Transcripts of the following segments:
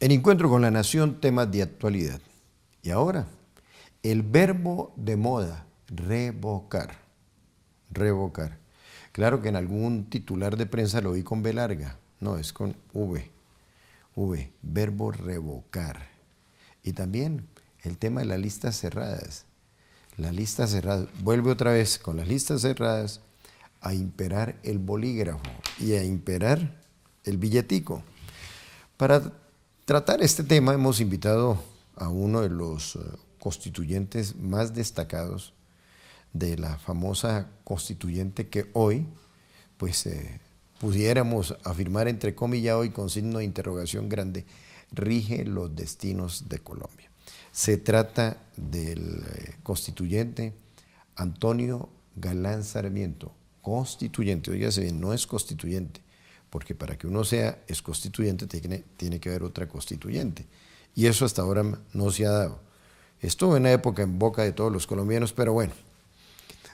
En Encuentro con la Nación, temas de actualidad. Y ahora, el verbo de moda, revocar. Revocar. Claro que en algún titular de prensa lo vi con B larga. No, es con V. V, verbo revocar. Y también el tema de las listas cerradas. Las listas cerradas. Vuelve otra vez con las listas cerradas a imperar el bolígrafo y a imperar el billetico. Para tratar este tema hemos invitado a uno de los constituyentes más destacados de la famosa constituyente que hoy, pues pudiéramos afirmar entrecomillado y con signo de interrogación grande, rige los destinos de Colombia. Se trata del constituyente Antonio Galán Sarmiento, constituyente, oígase bien, no es constituyente, porque para que uno sea es constituyente tiene que haber otra constituyente, y eso hasta ahora no se ha dado. Estuvo en la época en boca de todos los colombianos, pero bueno.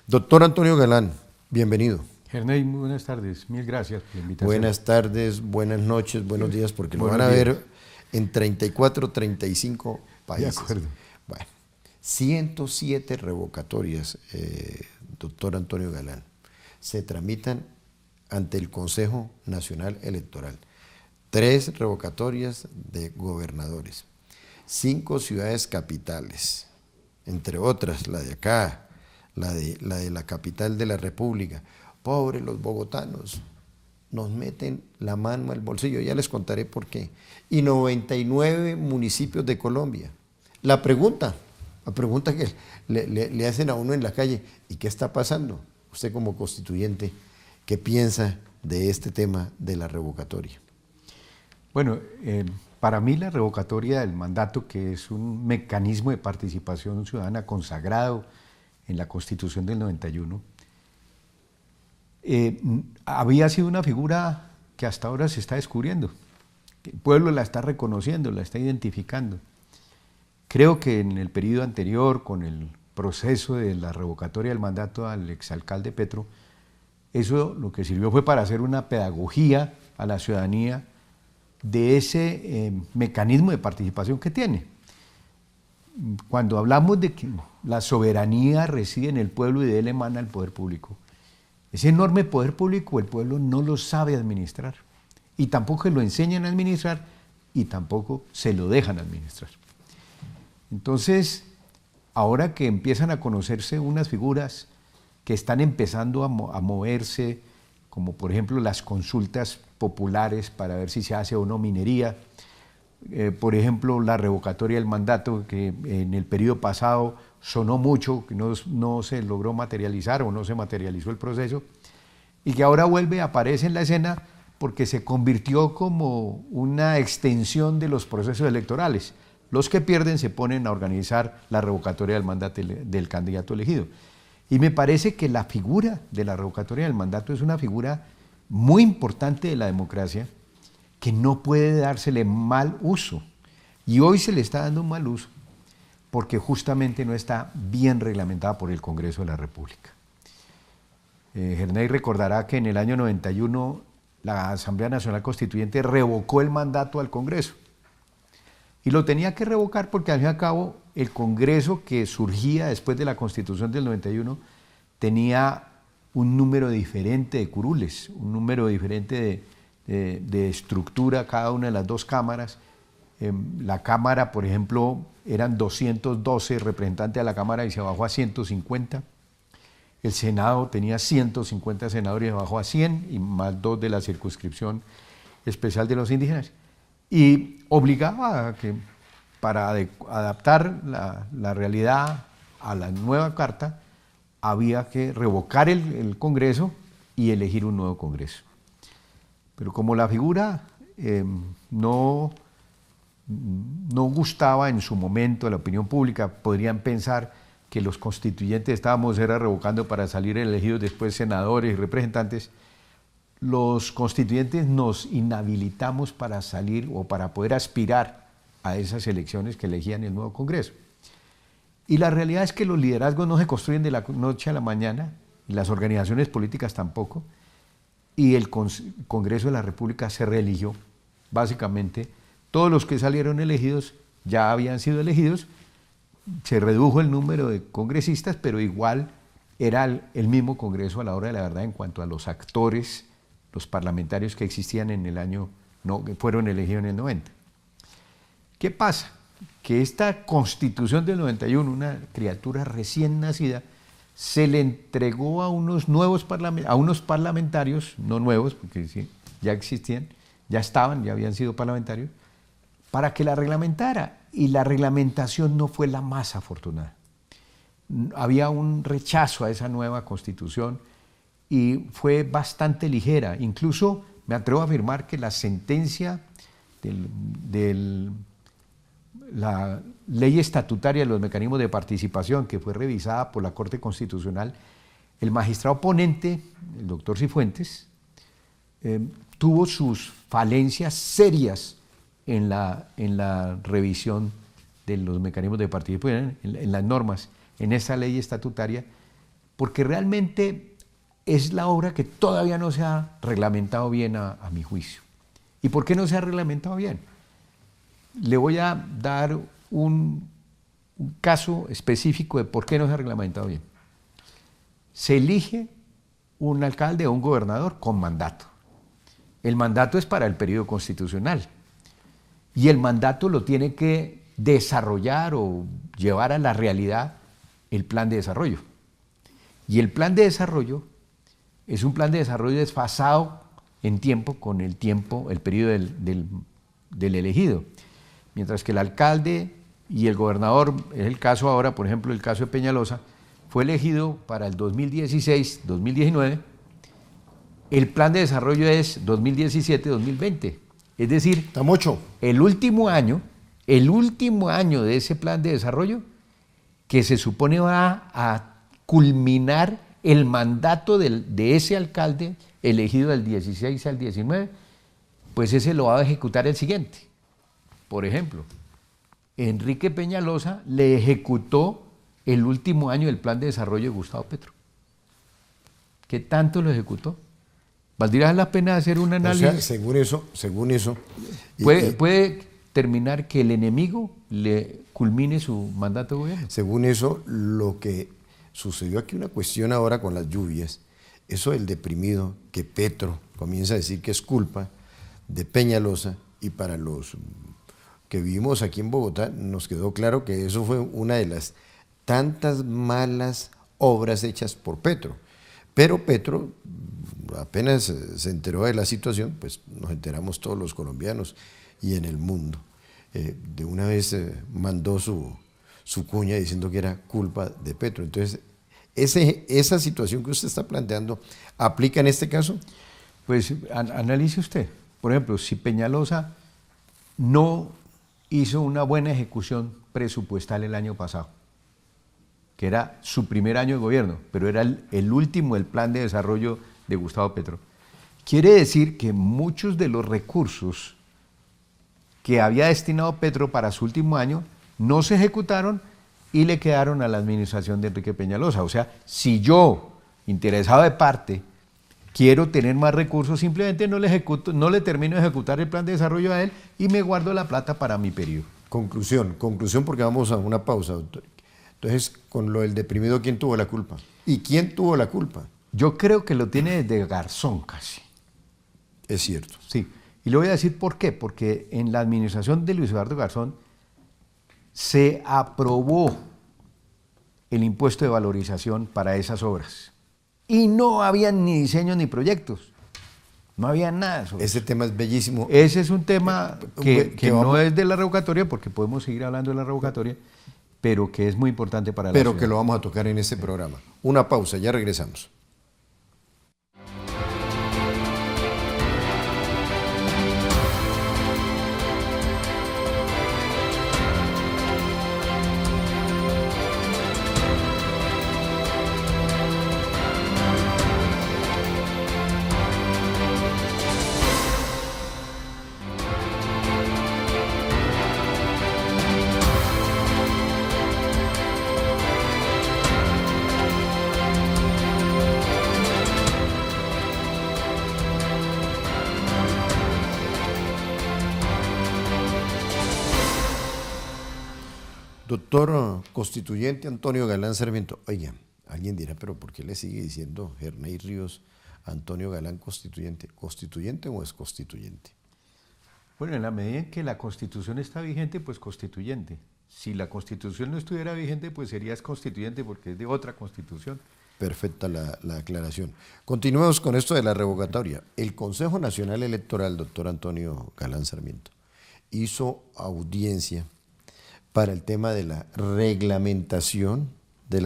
Doctor Antonio Galán, bienvenido. Herney, muy buenas tardes, mil gracias por la invitación. Buenas tardes, buenas noches, buenos días, porque lo van a ver en 34, 35 países. De acuerdo. Bueno, 107 revocatorias, doctor Antonio Galán, se tramitan ante el Consejo Nacional Electoral. 3 revocatorias de gobernadores, 5 ciudades capitales, entre otras la de acá, la de la capital de la República. Pobres los bogotanos, nos meten la mano al bolsillo, ya les contaré por qué. Y 99 municipios de Colombia. La pregunta que le hacen a uno en la calle, ¿y qué está pasando? Usted como constituyente, ¿qué piensa de este tema de la revocatoria? Bueno, para mí la revocatoria del mandato, que es un mecanismo de participación ciudadana consagrado en la Constitución del 91, había sido una figura que hasta ahora se está descubriendo. El pueblo la está reconociendo, la está identificando. Creo que en el periodo anterior, con el proceso de la revocatoria del mandato al exalcalde Petro, eso lo que sirvió fue para hacer una pedagogía a la ciudadanía de ese mecanismo de participación que tiene. Cuando hablamos de que la soberanía reside en el pueblo y de él emana el poder público, ese enorme poder público el pueblo no lo sabe administrar, y tampoco lo enseñan a administrar, y tampoco se lo dejan administrar. Entonces, ahora que empiezan a conocerse unas figuras que están empezando a moverse, como por ejemplo las consultas populares para ver si se hace o no minería, por ejemplo la revocatoria del mandato, que en el periodo pasado sonó mucho, que no se logró materializar o no se materializó el proceso, y que ahora vuelve, aparece en la escena porque se convirtió como una extensión de los procesos electorales. Los que pierden se ponen a organizar la revocatoria del mandato del candidato elegido. Y me parece que la figura de la revocatoria del mandato es una figura muy importante de la democracia, que no puede dársele mal uso. Y hoy se le está dando un mal uso porque justamente no está bien reglamentada por el Congreso de la República. Herney recordará que en el año 91 la Asamblea Nacional Constituyente revocó el mandato al Congreso. Y lo tenía que revocar porque al fin y al cabo el Congreso que surgía después de la Constitución del 91 tenía un número diferente de curules, un número diferente de estructura cada una de las dos cámaras. La Cámara, por ejemplo, eran 212 representantes de la Cámara y se bajó a 150. El Senado tenía 150 senadores y se bajó a 100, y más 2 de la circunscripción especial de los indígenas. Y obligaba a que para adaptar la realidad a la nueva carta había que revocar el Congreso y elegir un nuevo Congreso. Pero como la figura no gustaba en su momento a la opinión pública, podrían pensar que los constituyentes estábamos revocando para salir elegidos después senadores y representantes. Los constituyentes nos inhabilitamos para salir o para poder aspirar a esas elecciones que elegían el nuevo Congreso. Y la realidad es que los liderazgos no se construyen de la noche a la mañana, y las organizaciones políticas tampoco, y el Congreso de la República se reeligió básicamente todos los que salieron elegidos ya habían sido elegidos, se redujo el número de congresistas, pero igual era el mismo Congreso a la hora de la verdad en cuanto a los actores, los parlamentarios que existían en el año, no, que fueron elegidos en el 90. ¿Qué pasa? Que esta Constitución del 91, una criatura recién nacida, se le entregó a unos parlamentarios, no nuevos, porque sí, ya existían, ya estaban, ya habían sido parlamentarios, para que la reglamentara. Y la reglamentación no fue la más afortunada. Había un rechazo a esa nueva Constitución y fue bastante ligera. Incluso me atrevo a afirmar que la sentencia de la ley estatutaria de los mecanismos de participación, que fue revisada por la Corte Constitucional, el magistrado ponente, el doctor Cifuentes, tuvo sus falencias serias en la revisión de los mecanismos de participación, en las normas, en esa ley estatutaria, porque realmente es la obra que todavía no se ha reglamentado bien a mi juicio. ¿Y por qué no se ha reglamentado bien? Le voy a dar un caso específico de por qué no se ha reglamentado bien. Se elige un alcalde o un gobernador con mandato. El mandato es para el periodo constitucional y el mandato lo tiene que desarrollar o llevar a la realidad el plan de desarrollo. Y el plan de desarrollo es un plan de desarrollo desfasado en tiempo con el periodo del elegido. Mientras que el alcalde y el gobernador, es el caso ahora, por ejemplo, el caso de Peñalosa, fue elegido para el 2016-2019, el plan de desarrollo es 2017-2020. Es decir, el último año de ese plan de desarrollo, que se supone va a culminar el mandato de ese alcalde elegido del 16 al 19, pues ese lo va a ejecutar el siguiente. Por ejemplo, Enrique Peñalosa le ejecutó el último año del plan de desarrollo de Gustavo Petro. ¿Qué tanto lo ejecutó? ¿Valdría la pena hacer un análisis? O sea, según eso... ¿Puede terminar que el enemigo le culmine su mandato de gobierno? Según eso, lo que sucedió aquí, una cuestión ahora con las lluvias, eso del deprimido, que Petro comienza a decir que es culpa de Peñalosa, y para los que vivimos aquí en Bogotá nos quedó claro que eso fue una de las tantas malas obras hechas por Petro. Pero Petro, apenas se enteró de la situación, pues nos enteramos todos los colombianos y en el mundo. De una vez mandó su cuña diciendo que era culpa de Petro. Entonces, esa situación que usted está planteando, ¿aplica en este caso? Pues analice usted. Por ejemplo, si Peñalosa no hizo una buena ejecución presupuestal el año pasado, que era su primer año de gobierno, pero era el último del plan de desarrollo de Gustavo Petro. Quiere decir que muchos de los recursos que había destinado Petro para su último año no se ejecutaron y le quedaron a la administración de Enrique Peñalosa. O sea, si yo, interesado de parte, quiero tener más recursos, simplemente no le termino de ejecutar el plan de desarrollo a él y me guardo la plata para mi periodo. Conclusión, porque vamos a una pausa, doctor. Entonces, con lo del deprimido, ¿quién tuvo la culpa? ¿Y quién tuvo la culpa? Yo creo que lo tiene desde Garzón casi. Es cierto. Sí, y le voy a decir por qué. Porque en la administración de Luis Eduardo Garzón se aprobó el impuesto de valorización para esas obras. Y no habían ni diseños ni proyectos. No había nada sobre Ese tema es bellísimo. Ese es un tema que no es de la revocatoria, porque podemos seguir hablando de la revocatoria, pero que es muy importante para la ciudad. Pero que lo vamos a tocar en este programa. Una pausa, ya regresamos. Doctor constituyente Antonio Galán Sarmiento, oiga, alguien dirá, pero ¿por qué le sigue diciendo Herney Ríos Antonio Galán constituyente? ¿Constituyente o es constituyente? Bueno, en la medida en que la Constitución está vigente, pues constituyente. Si la Constitución no estuviera vigente, pues serías constituyente porque es de otra Constitución. Perfecta la aclaración. Continuemos con esto de la revocatoria. El Consejo Nacional Electoral, doctor Antonio Galán Sarmiento, hizo audiencia para el tema de la reglamentación de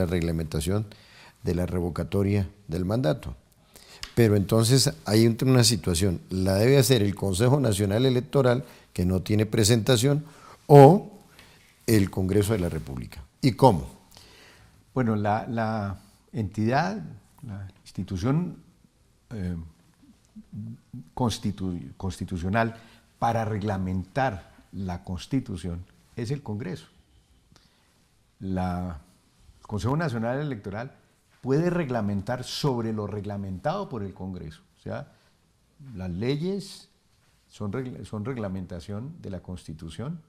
la revocatoria del mandato. Pero entonces hay una situación, la debe hacer el Consejo Nacional Electoral, que no tiene presentación, o el Congreso de la República. ¿Y cómo? Bueno, la entidad, la institución constitucional para reglamentar la Constitución es el Congreso. El Consejo Nacional Electoral puede reglamentar sobre lo reglamentado por el Congreso. O sea, las leyes son reglamentación de la Constitución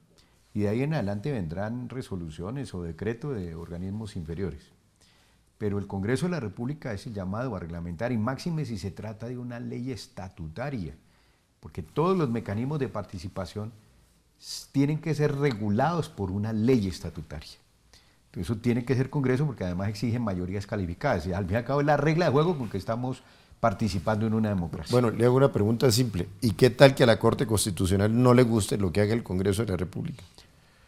y de ahí en adelante vendrán resoluciones o decretos de organismos inferiores. Pero el Congreso de la República es el llamado a reglamentar, y máxime si se trata de una ley estatutaria, porque todos los mecanismos de participación tienen que ser regulados por una ley estatutaria. Entonces, eso tiene que ser Congreso porque además exigen mayorías calificadas. Y al fin y al cabo es la regla de juego con que estamos participando en una democracia. Bueno, le hago una pregunta simple. ¿Y qué tal que a la Corte Constitucional no le guste lo que haga el Congreso de la República?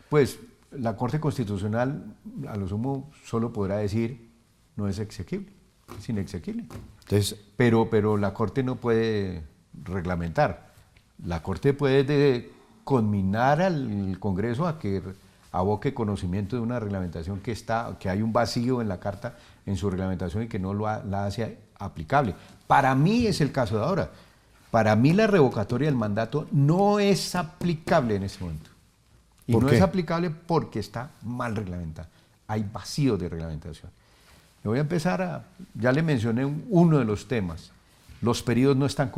Pues la Corte Constitucional a lo sumo solo podrá decir no es exequible, es inexequible. Entonces, pero la Corte no puede reglamentar. La Corte puede conminar al Congreso a que aboque conocimiento de una reglamentación que hay un vacío en la Carta, en su reglamentación, y que no la hace aplicable. Para mí es el caso de ahora. Para mí la revocatoria del mandato no es aplicable en este momento. Y no es aplicable porque está mal reglamentada. Hay vacío de reglamentación. Me voy a empezar ya le mencioné uno de los temas. Los periodos no están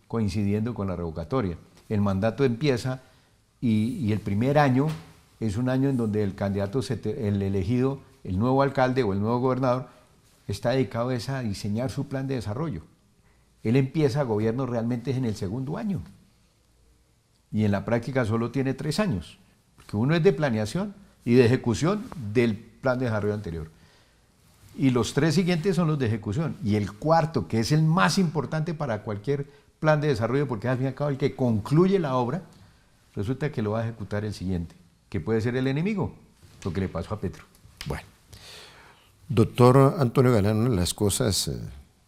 coincidiendo con la revocatoria. El mandato empieza y el primer año es un año en donde el candidato, el elegido, el nuevo alcalde o el nuevo gobernador, está dedicado a diseñar su plan de desarrollo. Él empieza gobierno realmente en el segundo año. Y en la práctica solo tiene 3 años. Porque uno es de planeación y de ejecución del plan de desarrollo anterior. Y los 3 siguientes son los de ejecución. Y el cuarto, que es el más importante para cualquier plan de desarrollo, porque al fin y al cabo el que concluye la obra, resulta que lo va a ejecutar el siguiente, que puede ser el enemigo, lo que le pasó a Petro. Bueno, doctor Antonio Galán, una de las cosas,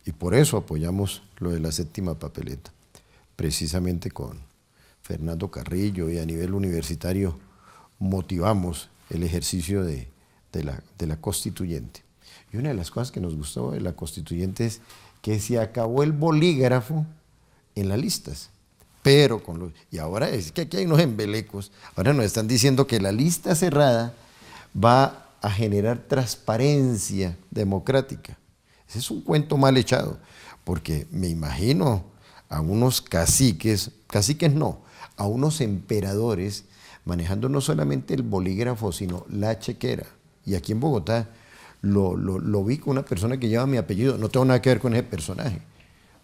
y por eso apoyamos lo de la séptima papeleta, precisamente con Fernando Carrillo y a nivel universitario motivamos el ejercicio de la constituyente. Y una de las cosas que nos gustó de la constituyente es que se acabó el bolígrafo en las listas. Pero y ahora es que aquí hay unos embelecos, ahora nos están diciendo que la lista cerrada va a generar transparencia democrática. Ese es un cuento mal echado, porque me imagino a unos caciques no, a unos emperadores manejando no solamente el bolígrafo, sino la chequera. Y aquí en Bogotá lo vi con una persona que lleva mi apellido, no tengo nada que ver con ese personaje.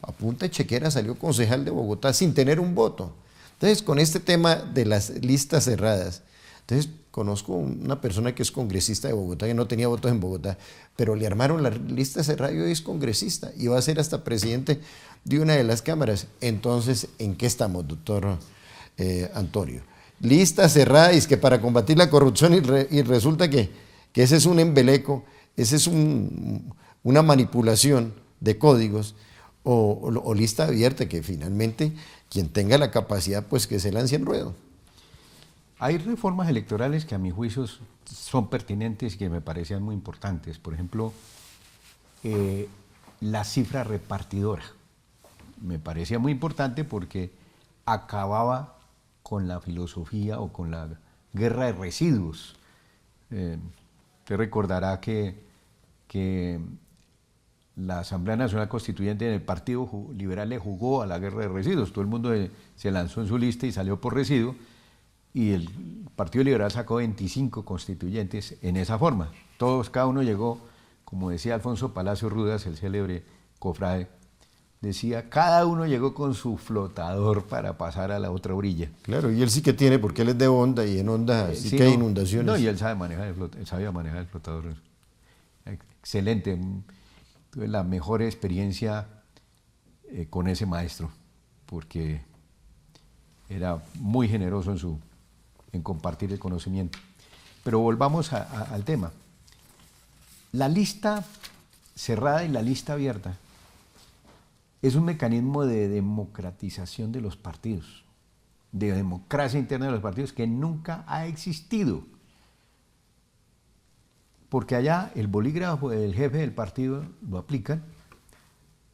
A punta de chequera salió concejal de Bogotá sin tener un voto. Entonces, con este tema de las listas cerradas, entonces conozco una persona que es congresista de Bogotá, que no tenía votos en Bogotá, pero le armaron la lista cerrada y hoy es congresista y va a ser hasta presidente de una de las cámaras. Entonces, ¿en qué estamos, doctor Antonio? Lista cerrada, y es que para combatir la corrupción y resulta que ese es un embeleco, ese es una manipulación de códigos, o lista abierta, que finalmente quien tenga la capacidad pues que se lance en ruedo. Hay reformas electorales que a mi juicio son pertinentes y que me parecían muy importantes. Por ejemplo, la cifra repartidora. Me parecía muy importante porque acababa con la filosofía o con la guerra de residuos. Usted recordará que la Asamblea Nacional Constituyente en el Partido Liberal le jugó a la guerra de residuos. Todo el mundo se lanzó en su lista y salió por residuo. y el Partido Liberal sacó 25 constituyentes en esa forma. Todos, cada uno llegó, como decía Alfonso Palacio Rudas, el célebre cofrade, decía, cada uno llegó con su flotador para pasar a la otra orilla. Claro, y él sí que tiene, porque él es de Honda, y en Honda sí que hay inundaciones. No, y él sabe manejar él sabía manejar el flotador. Excelente. Tuve la mejor experiencia con ese maestro, porque era muy generoso en compartir el conocimiento. Pero volvamos al tema. La lista cerrada y la lista abierta es un mecanismo de democratización de los partidos, de democracia interna de los partidos que nunca ha existido. Porque allá el bolígrafo del jefe del partido lo aplican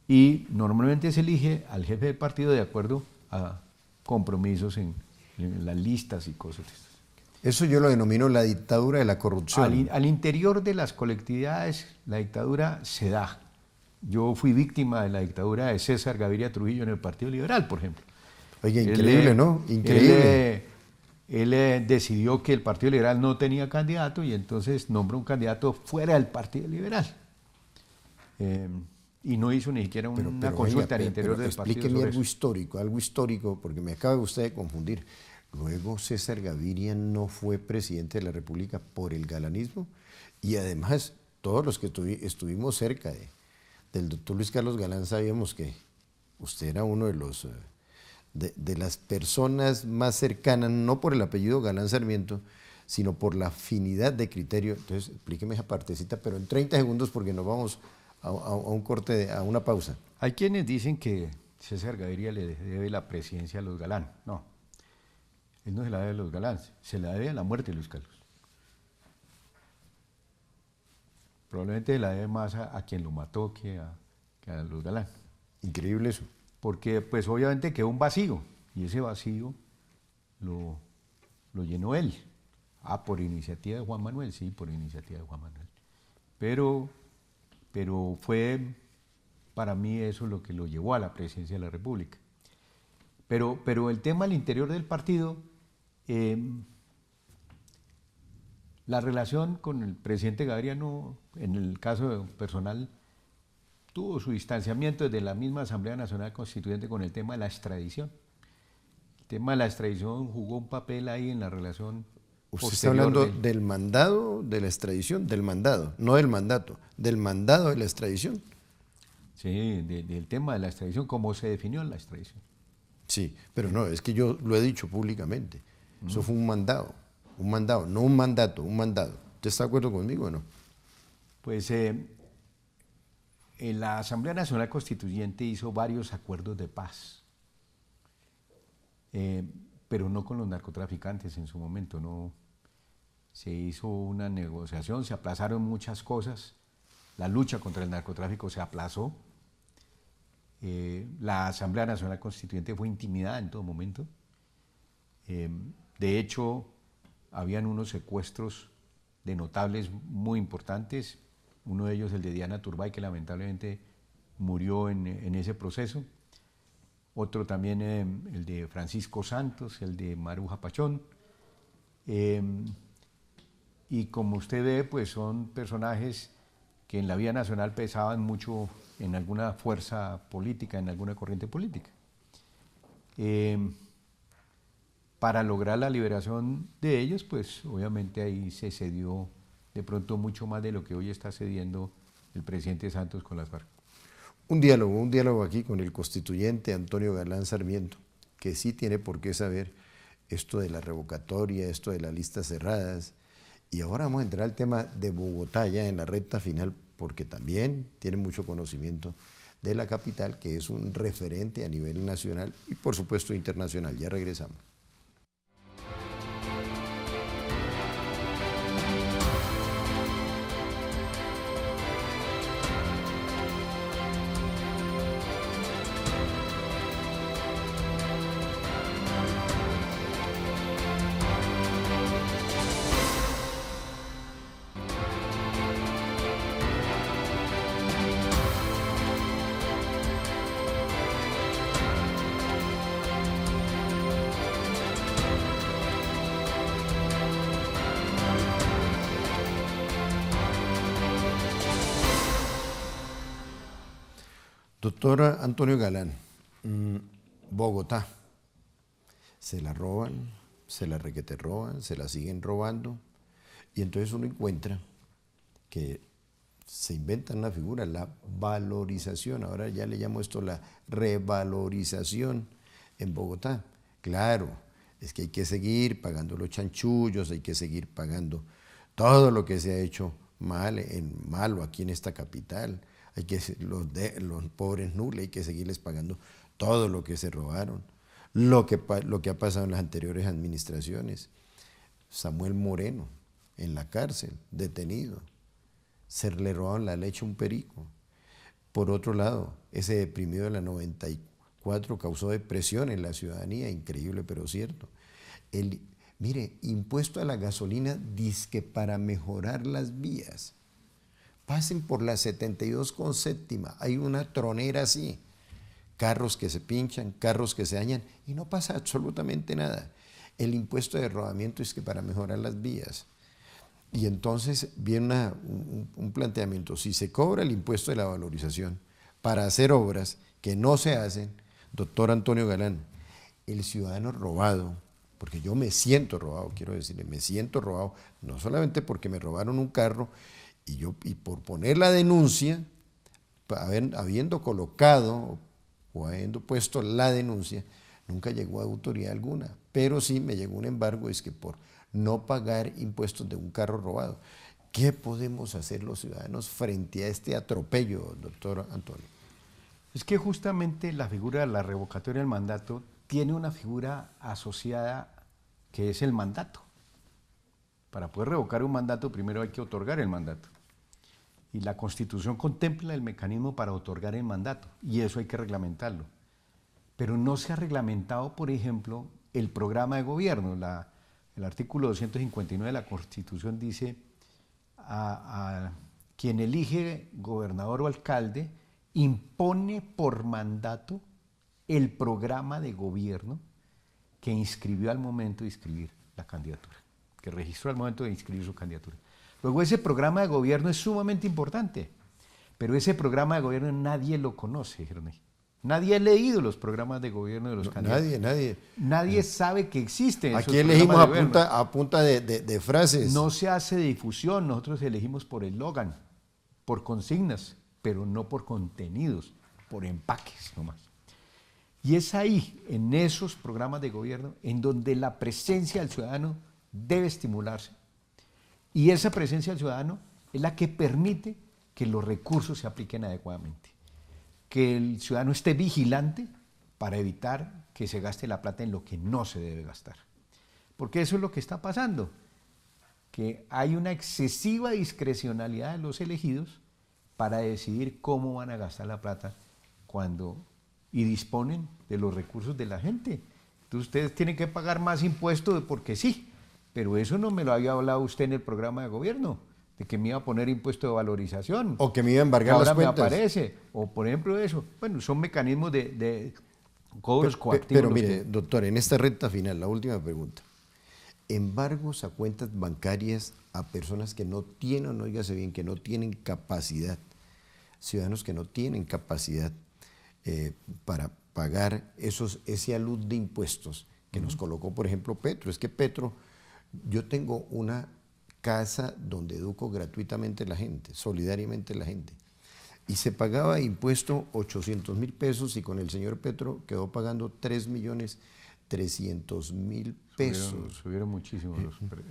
y normalmente se elige al jefe del partido de acuerdo a compromisos en las listas y cosas de estas. Eso yo lo denomino la dictadura de la corrupción. Al interior de las colectividades la dictadura se da. Yo fui víctima de la dictadura de César Gaviria Trujillo en el Partido Liberal, por ejemplo. Oye, increíble, ¿no? Increíble. Él decidió que el Partido Liberal no tenía candidato y entonces nombró un candidato fuera del Partido Liberal. Y no hizo ni siquiera una consulta al interior del partido. Explíqueme algo histórico, porque me acaba usted de confundir. Luego César Gaviria no fue presidente de la República por el galanismo, y además todos los que estuvimos cerca del doctor Luis Carlos Galán sabíamos que usted era uno de las personas más cercanas, no por el apellido Galán Sarmiento, sino por la afinidad de criterio. Entonces explíqueme esa partecita, pero en 30 segundos porque nos vamos a un corte, a una pausa. Hay quienes dicen que César Gaviria le debe la presidencia a los Galán. No, él no se la debe a los Galán, se la debe a la muerte de Luis Carlos. Probablemente se la debe más a quien lo mató que a los Galán. Increíble eso. Porque pues obviamente quedó un vacío, y ese vacío lo llenó él. Por iniciativa de Juan Manuel, sí, por iniciativa de Juan Manuel. Pero fue, para mí, eso lo que lo llevó a la presidencia de la República. Pero el tema al interior del partido, la relación con el presidente Gaviria, no, en el caso personal, tuvo su distanciamiento desde la misma Asamblea Nacional Constituyente con el tema de la extradición. El tema de la extradición jugó un papel ahí en la relación. Usted está hablando del mandado de la extradición, del mandado, no del mandato, del mandado de la extradición. Sí, del tema de la extradición, cómo se definió la extradición. Sí, pero no, es que yo lo he dicho públicamente. Eso fue un mandado, no un mandato, un mandado. ¿Usted está de acuerdo conmigo o no? Pues la Asamblea Nacional Constituyente hizo varios acuerdos de paz, pero no con los narcotraficantes en su momento. No se hizo una negociación, se aplazaron muchas cosas, la lucha contra el narcotráfico se aplazó, la Asamblea Nacional Constituyente fue intimidada en todo momento. De hecho, habían unos secuestros de notables muy importantes, uno de ellos el de Diana Turbay, que lamentablemente murió en ese proceso, otro también el de Francisco Santos, el de Maruja Pachón, y como usted ve, pues son personajes que en la vida nacional pesaban mucho en alguna fuerza política, en alguna corriente política. Para lograr la liberación de ellos, pues obviamente ahí se cedió de pronto mucho más de lo que hoy está cediendo el presidente Santos con las FARC. Un diálogo aquí con el constituyente Antonio Galán Sarmiento, que sí tiene por qué saber esto de la revocatoria, esto de las listas cerradas. Y ahora vamos a entrar al tema de Bogotá ya en la recta final, porque también tiene mucho conocimiento de la capital, que es un referente a nivel nacional y por supuesto internacional. Ya regresamos. Doctora Antonio Galán, Bogotá, se la roban, se la requete roban, se la siguen robando, y entonces uno encuentra que se inventa una figura, la valorización, ahora ya le llamo esto la revalorización en Bogotá. Claro, es que hay que seguir pagando los chanchullos, hay que seguir pagando todo lo que se ha hecho malo aquí en esta capital. Hay que los pobres nules hay que seguirles pagando todo lo que se robaron, lo que ha pasado en las anteriores administraciones. Samuel Moreno en la cárcel, detenido, se le robaron la leche a un perico. Por otro lado, ese deprimido de la 94 causó depresión en la ciudadanía, increíble pero cierto. Mire, impuesto a la gasolina dizque para mejorar las vías. Pasen por la 72 con séptima, hay una tronera así, carros que se pinchan, carros que se dañan y no pasa absolutamente nada. El impuesto de rodamiento es que para mejorar las vías. Y entonces viene un planteamiento, si se cobra el impuesto de la valorización para hacer obras que no se hacen, doctor Antonio Galán, el ciudadano robado, porque yo me siento robado, quiero decirle, me siento robado, no solamente porque me robaron un carro, y por poner la denuncia, habiendo colocado o habiendo puesto la denuncia, nunca llegó a autoridad alguna, pero sí me llegó un embargo, es que por no pagar impuestos de un carro robado. ¿Qué podemos hacer los ciudadanos frente a este atropello, doctor Antonio? Es que justamente la figura de la revocatoria del mandato tiene una figura asociada que es el mandato. Para poder revocar un mandato primero hay que otorgar el mandato. Y la Constitución contempla el mecanismo para otorgar el mandato y eso hay que reglamentarlo. Pero no se ha reglamentado, por ejemplo, el programa de gobierno. El artículo 259 de la Constitución dice a quien elige gobernador o alcalde impone por mandato el programa de gobierno que inscribió al momento de inscribir la candidatura, que registró al momento de inscribir su candidatura. Luego ese programa de gobierno es sumamente importante, pero ese programa de gobierno nadie lo conoce, Germán. Nadie ha leído los programas de gobierno de los candidatos. Nadie sabe que existen. Aquí elegimos a punta de frases. No se hace difusión, nosotros elegimos por eslogan, por consignas, pero no por contenidos, por empaques nomás. Y es ahí, en esos programas de gobierno, en donde la presencia del ciudadano debe estimularse. Y esa presencia del ciudadano es la que permite que los recursos se apliquen adecuadamente. Que el ciudadano esté vigilante para evitar que se gaste la plata en lo que no se debe gastar. Porque eso es lo que está pasando, que hay una excesiva discrecionalidad de los elegidos para decidir cómo van a gastar la plata y disponen de los recursos de la gente. Entonces ustedes tienen que pagar más impuestos porque sí, pero eso no me lo había hablado usted en el programa de gobierno, de que me iba a poner impuesto de valorización. O que me iba a embargar las cuentas. Ahora me aparece, o por ejemplo eso. Bueno, son mecanismos de cobros coactivos. Pero mire, doctor, en esta recta final, la última pregunta. Embargos a cuentas bancarias a personas que no tienen, óigase bien, que no tienen capacidad, ciudadanos que no tienen capacidad para pagar ese alud de impuestos que nos colocó, por ejemplo, Petro. Es que Petro, yo tengo una casa donde educo gratuitamente a la gente, solidariamente a la gente, y se pagaba impuesto 800.000 pesos y con el señor Petro quedó pagando 3.300.000 pesos. Subieron muchísimo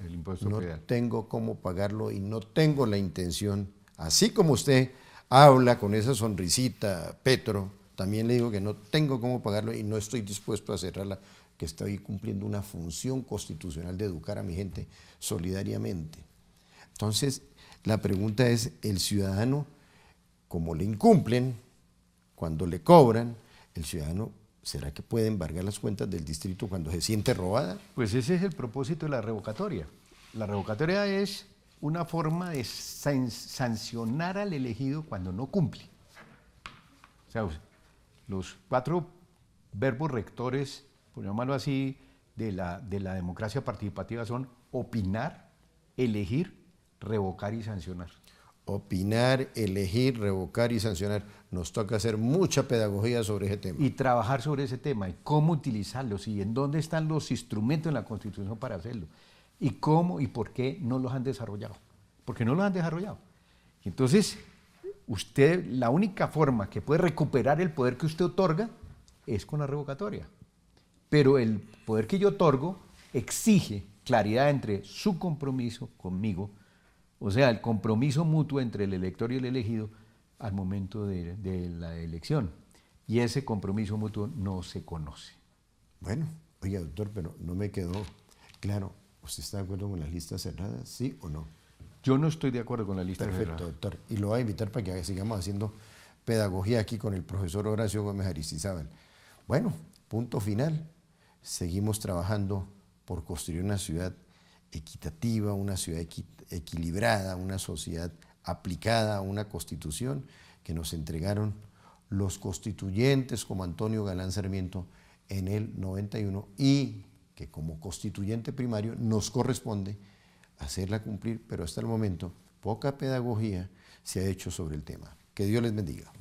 el impuesto predial. No tengo cómo pagarlo y no tengo la intención, así como usted habla con esa sonrisita, Petro, también le digo que no tengo cómo pagarlo y no estoy dispuesto a cerrarla, que estoy cumpliendo una función constitucional de educar a mi gente solidariamente. Entonces, la pregunta es, el ciudadano, como le incumplen, cuando le cobran, el ciudadano, ¿será que puede embargar las cuentas del distrito cuando se siente robada? Pues ese es el propósito de la revocatoria. La revocatoria es una forma de sancionar al elegido cuando no cumple. O sea, los 4 verbos rectores, por llamarlo así, de la democracia participativa son opinar, elegir, revocar y sancionar. Opinar, elegir, revocar y sancionar. Nos toca hacer mucha pedagogía sobre ese tema. Y trabajar sobre ese tema, y cómo utilizarlos, y en dónde están los instrumentos en la Constitución para hacerlo, y cómo y por qué no los han desarrollado. Porque no los han desarrollado. Y entonces, usted, la única forma que puede recuperar el poder que usted otorga es con la revocatoria. Pero el poder que yo otorgo exige claridad entre su compromiso conmigo, o sea, el compromiso mutuo entre el elector y el elegido al momento de la elección. Y ese compromiso mutuo no se conoce. Bueno, oiga, doctor, pero no me quedó claro. ¿Usted está de acuerdo con las listas cerradas, sí o no? Yo no estoy de acuerdo con la lista cerrada. Perfecto, doctor. Y lo voy a invitar para que sigamos haciendo pedagogía aquí con el profesor Horacio Gómez Aristizábal. Bueno, punto final. Seguimos trabajando por construir una ciudad equitativa, una ciudad equilibrada, una sociedad aplicada a una constitución que nos entregaron los constituyentes como Antonio Galán Sarmiento en el 91 y que como constituyente primario nos corresponde hacerla cumplir, pero hasta el momento poca pedagogía se ha hecho sobre el tema. Que Dios les bendiga.